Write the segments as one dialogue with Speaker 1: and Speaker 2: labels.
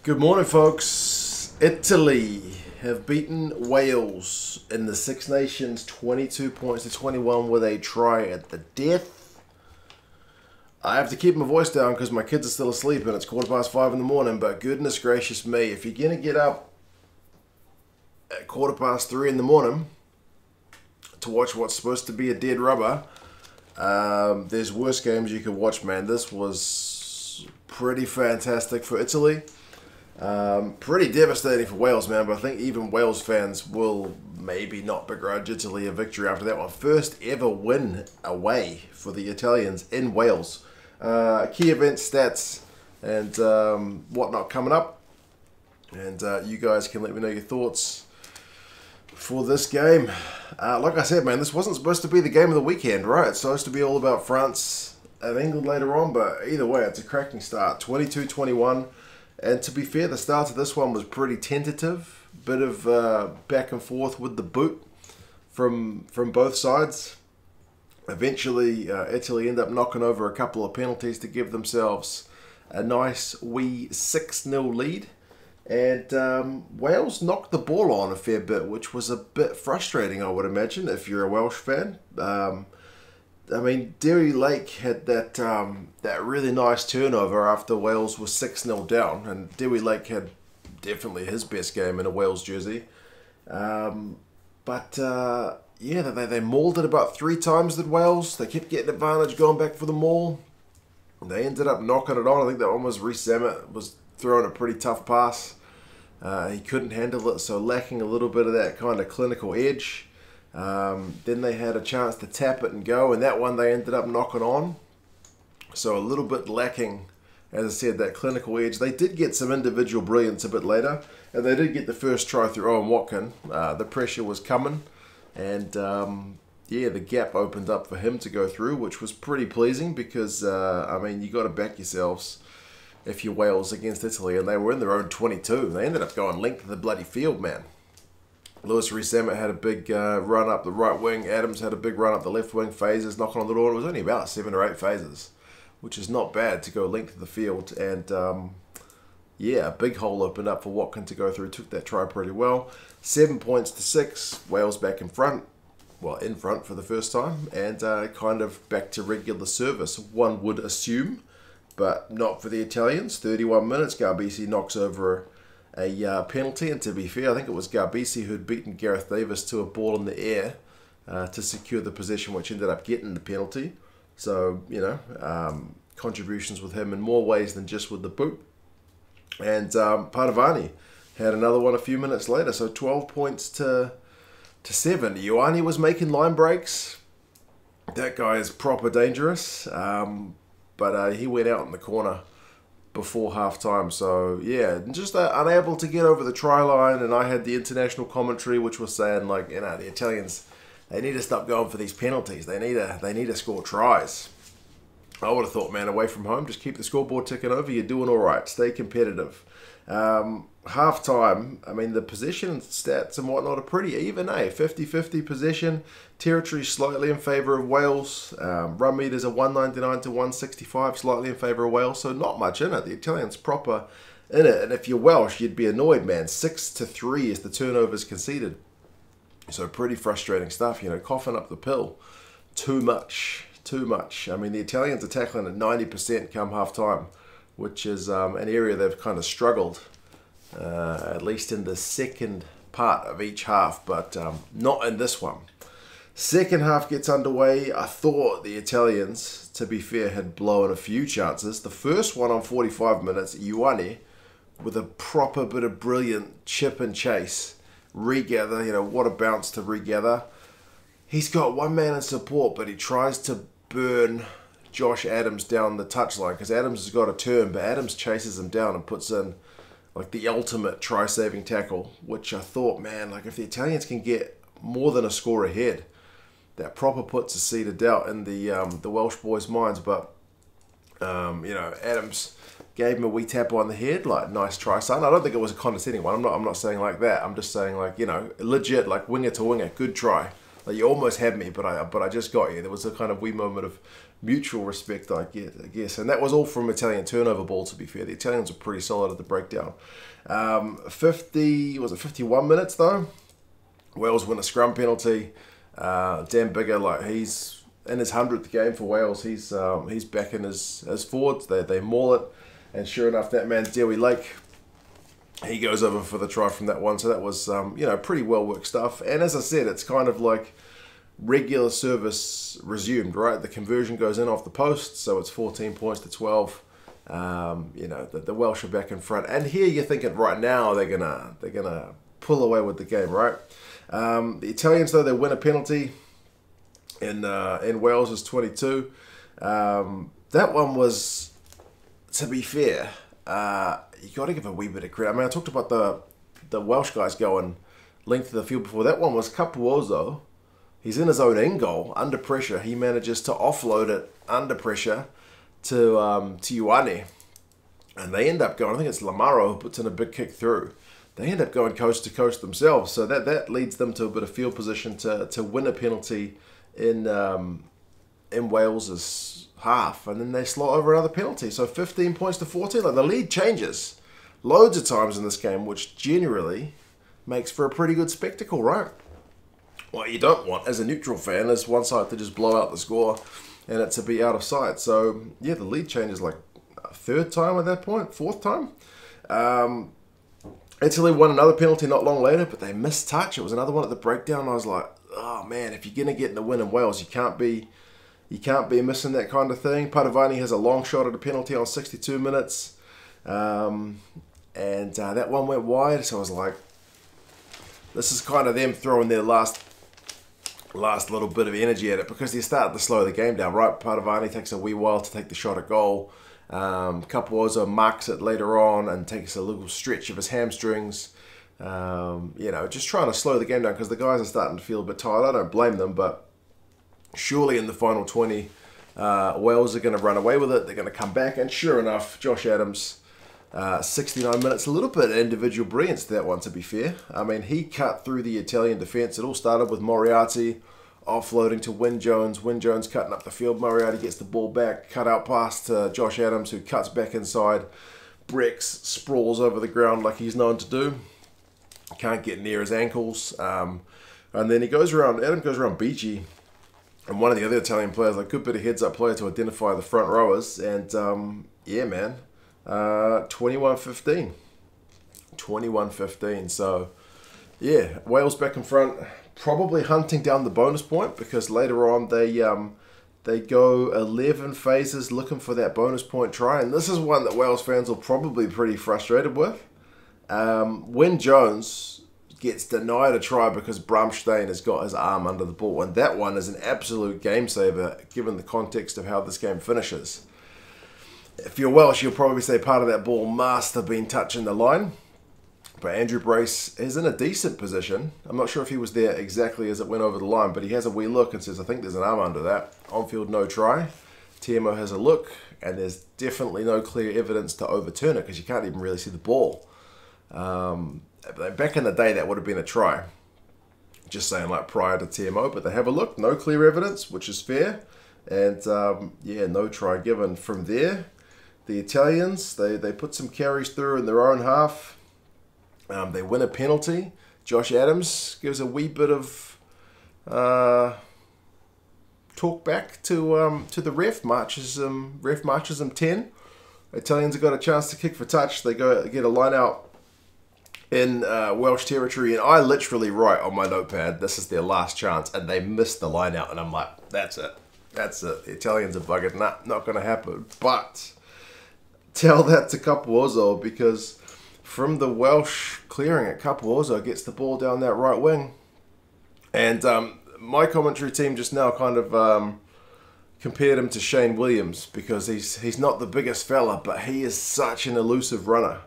Speaker 1: Good morning, folks. Italy have beaten Wales in the Six Nations 22 points to 21 with a try at the death. I have to keep my voice down because my kids are still asleep and it's 5:15 in the morning, but goodness gracious me, if you're going to get up at 3:15 in the morning to watch what's supposed to be a dead rubber, there's worse games you could watch, man. This was pretty fantastic for Italy. Pretty devastating for Wales, man, but I think even Wales fans will maybe not begrudge Italy a victory after that one. First ever win away for the Italians in Wales. Key event stats and whatnot coming up. And you guys can let me know your thoughts for this game. Like I said, man, this wasn't supposed to be the game of the weekend, right? It's supposed to be all about France and England later on, but either way, it's a cracking start. 22-21. And to be fair, the start of this one was pretty tentative. Bit of back and forth with the boot from both sides. Eventually, Italy end up knocking over a couple of penalties to give themselves a nice wee 6-0 lead. And Wales knocked the ball on a fair bit, which was a bit frustrating, I would imagine, if you're a Welsh fan. I mean, Dewi Lake had that really nice turnover after Wales was 6-0 down, and Dewi Lake had definitely his best game in a Wales jersey. Yeah, they mauled it about 3 times than Wales. They kept getting advantage, going back for the maul. They ended up knocking it on. I think that one was Rees-Zammit was throwing a pretty tough pass. He couldn't handle it, so lacking a little bit of that kind of clinical edge. Then they had a chance to tap it and go, and that one they ended up knocking on. So a little bit lacking, as I said, that clinical edge. They did get some individual brilliance a bit later, and they did get the first try through Owen Watkin. The pressure was coming, and yeah, the gap opened up for him to go through, which was pretty pleasing because, I mean, you got to back yourselves if you're Wales against Italy, and they were in their own 22. They ended up going length of the bloody field, man. Rees-Zammit had a big run up the right wing. Adams had a big run up the left wing. Phases knocking on the door. It was only about 7 or 8 phases, which is not bad to go length of the field. And yeah, a big hole opened up for Watkin to go through. Took that try pretty well. 7 points to 6. Wales back in front. Well, in front for the first time. And kind of back to regular service, one would assume. But not for the Italians. 31 minutes. Gareth knocks over a penalty, and to be fair, I think it was Gareth who'd beaten Gareth Davies to a ball in the air to secure the position, which ended up getting the penalty. So, you know, contributions with him in more ways than just with the boot. And Padovani had another one a few minutes later, so 12 points to 7. Ioane was making line breaks. That guy is proper dangerous, but he went out in the corner before half-time. So, yeah, just unable to get over the try line, and I had the international commentary, which was saying, like, you know, the Italians, they need to stop going for these penalties. They need to score tries. I would have thought, man, away from home, just keep the scoreboard ticking over. You're doing all right. Stay competitive. Half-time, I mean, the possession stats and whatnot are pretty even, eh? 50-50 possession. Territory slightly in favour of Wales. Run meters are 199 to 165, slightly in favour of Wales. So not much in it. The Italians proper in it. And if you're Welsh, you'd be annoyed, man. 6-3 is the turnovers conceded. So pretty frustrating stuff, you know, coughing up the pill. Too much. Too much. I mean, the Italians are tackling at 90% come half-time, which is an area they've kind of struggled, at least in the second part of each half, but not in this one. Second half gets underway. I thought the Italians, to be fair, had blown a few chances. The first one on 45 minutes, Ioane, with a proper bit of brilliant chip and chase. Regather, you know, what a bounce to regather. He's got one man in support, but he tries to burn Josh Adams down the touchline because Adams has got a turn, but Adams chases him down and puts in like the ultimate try-saving tackle, which I thought, man, like if the Italians can get more than a score ahead, that proper puts a seed of doubt in the Welsh boys' minds. But you know, Adams gave him a wee tap on the head, like nice try, son. I don't think it was a condescending one. I'm not saying like that. I'm just saying, like, you know, legit, like winger to winger, good try. Like, you almost had me, but I just got you. There was a kind of wee moment of mutual respect, I guess. And that was all from Italian turnover ball, to be fair. The Italians were pretty solid at the breakdown. 51 minutes, though? Wales win a scrum penalty. Dan Biggar, like, he's in his 100th game for Wales. He's back in his forwards. They maul it. And sure enough, that man, Dewi Lake, he goes over for the try from that one. So that was, pretty well-worked stuff. And as I said, it's kind of like regular service resumed, right? The conversion goes in off the post, so it's 14 points to 12. The Welsh are back in front. And here you're thinking right now they're gonna pull away with the game, right? The Italians, though, they win a penalty in Wales is 22. That one was, to be fair, you got to give a wee bit of credit. I mean, I talked about the Welsh guys going length of the field before. That one was Capuozzo. He's in his own end goal, under pressure. He manages to offload it under pressure to Ioane. And they end up going, I think it's Lamaro who puts in a big kick through. They end up going coast to coast themselves. So that leads them to a bit of field position to win a penalty in Wales's half. And then they slot over another penalty. So 15 points to 14. Like, the lead changes loads of times in this game, which generally makes for a pretty good spectacle, right? What you don't want as a neutral fan is one side to just blow out the score and it to be out of sight. So, yeah, the lead changes like a third time at that point, fourth time. Italy won another penalty not long later, but they missed touch. It was another one at the breakdown. I was like, oh, man, if you're going to get in the win in Wales, you can't be missing that kind of thing. Padovani has a long shot at a penalty on 62 minutes. And that one went wide, so I was like, this is kind of them throwing their last little bit of energy at it because they're starting to slow the game down, right? Padovani takes a wee while to take the shot at goal. Capuozzo marks it later on and takes a little stretch of his hamstrings. Just trying to slow the game down because the guys are starting to feel a bit tired. I don't blame them, but surely in the final 20, Wales are going to run away with it. They're going to come back, and sure enough, Josh Adams, 69 minutes, a little bit of individual brilliance to that one, to be fair. I mean, he cut through the Italian defence. It all started with Moriarty offloading to Wyn Jones. Wyn Jones cutting up the field. Moriarty gets the ball back, cut out pass to Josh Adams, who cuts back inside. Brex sprawls over the ground like he's known to do. Can't get near his ankles. And then he goes around, Adam goes around Beachy, and one of the other Italian players, like, good bit of heads-up play to identify the front rowers. And, yeah, man, 21-15. 21-15. So, yeah, Wales back in front, probably hunting down the bonus point because later on they go 11 phases looking for that bonus point try. And this is one that Wales fans will probably be pretty frustrated with. Wyn Jones gets denied a try because Bramstein has got his arm under the ball. And that one is an absolute game saver given the context of how this game finishes. If you're Welsh, you'll probably say part of that ball must have been touching the line. But Andrew Brace is in a decent position. I'm not sure if he was there exactly as it went over the line, but he has a wee look and says, I think there's an arm under that. On field, no try. TMO has a look, and there's definitely no clear evidence to overturn it because you can't even really see the ball. Back in the day, that would have been a try. Just saying, like, prior to TMO, but they have a look. No clear evidence, which is fair. And, yeah, no try given. From there, the Italians, they put some carries through in their own half. They win a penalty. Josh Adams gives a wee bit of talk back to the ref. Ref marches him 10. Italians have got a chance to kick for touch. They go get a line out in Welsh territory, and I literally write on my notepad, this is their last chance, and they missed the line out, and I'm like, that's it. The Italians are buggered. Nah, not going to happen. But tell that to Capuozzo, because from the Welsh clearing it, Capuozzo gets the ball down that right wing. And my commentary team just now kind of compared him to Shane Williams because he's not the biggest fella, but he is such an elusive runner.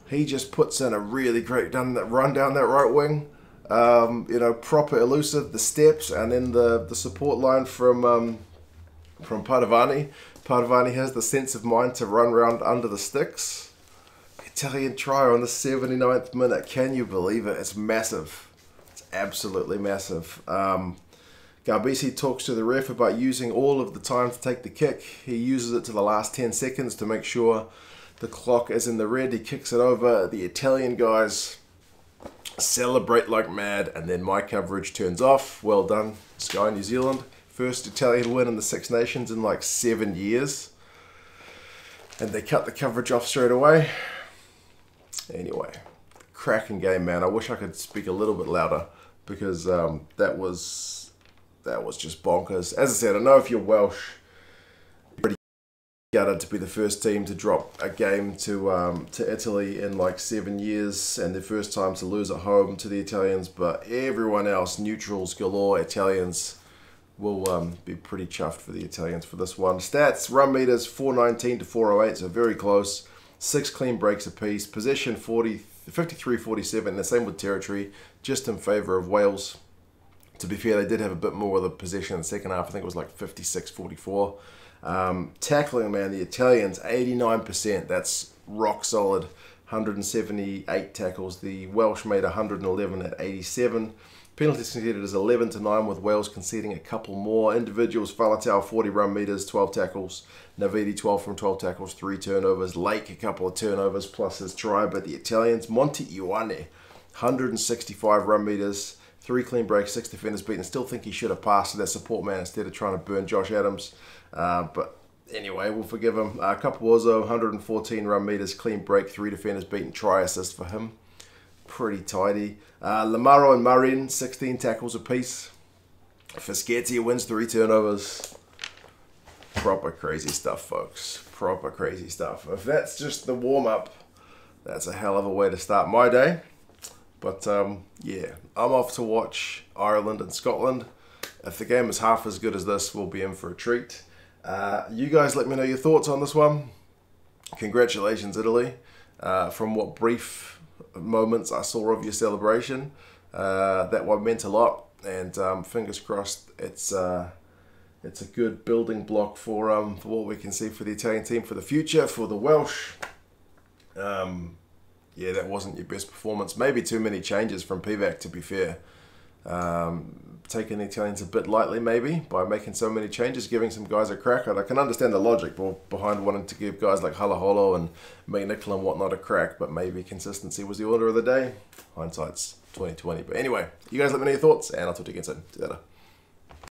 Speaker 1: He just puts in a really great run down that right wing. Proper elusive, the steps, and then the support line from Padovani. Padovani has the sense of mind to run around under the sticks. Italian try on the 79th minute. Can you believe it? It's massive. It's absolutely massive. Garbisi talks to the ref about using all of the time to take the kick. He uses it to the last 10 seconds to make sure the clock is in the red. He kicks it over. The Italian guys celebrate like mad, and then my coverage turns off. Well done, Sky New Zealand. First Italian win in the Six Nations in like 7 years. And they cut the coverage off straight away. Anyway, cracking game, man. I wish I could speak a little bit louder because that was just bonkers. As I said, I know if you're Welsh, you're pretty gutted to be the first team to drop a game to Italy in like 7 years, and their first time to lose at home to the Italians. But everyone else, neutrals galore, Italians, will be pretty chuffed for the Italians for this one. Stats, run meters 419 to 408, so very close. 6 clean breaks apiece. Possession 53-47, and the same with territory, just in favour of Wales. To be fair, they did have a bit more of the possession in the second half. I think it was like 56-44. Tackling, man, the Italians, 89%. That's rock solid. 178 tackles. The Welsh made 111 at 87. Penalties conceded is 11-9, with Wales conceding a couple more. Individuals, Faletau 40 run meters, 12 tackles. Navidi 12 from 12 tackles, 3 turnovers. Lake a couple of turnovers plus his try. But the Italians, Ioane 165 run meters, 3 clean breaks, 6 defenders beaten. Still think he should have passed to that support man instead of trying to burn Josh Adams. But anyway, we'll forgive him. Capuozzo 114 run meters, clean break, 3 defenders beaten, try assist for him. Pretty tidy. Lamaro and Marin, 16 tackles apiece. Fischetti wins 3 turnovers. Proper crazy stuff, folks. Proper crazy stuff. If that's just the warm-up, that's a hell of a way to start my day. But, yeah, I'm off to watch Ireland and Scotland. If the game is half as good as this, we'll be in for a treat. You guys let me know your thoughts on this one. Congratulations, Italy. From what brief moments I saw of your celebration, that one meant a lot, and fingers crossed it's a good building block for what we can see for the Italian team for the future. For the Welsh, yeah, that wasn't your best performance. Maybe too many changes from Pivac, to be fair. Taking the Italians a bit lightly, maybe, by making so many changes, giving some guys a crack. And I can understand the logic behind wanting to give guys like Halaholo and McNicholl and whatnot a crack, but maybe consistency was the order of the day. Hindsight's 2020. But anyway, you guys let me know your thoughts, and I'll talk to you again soon. See you later.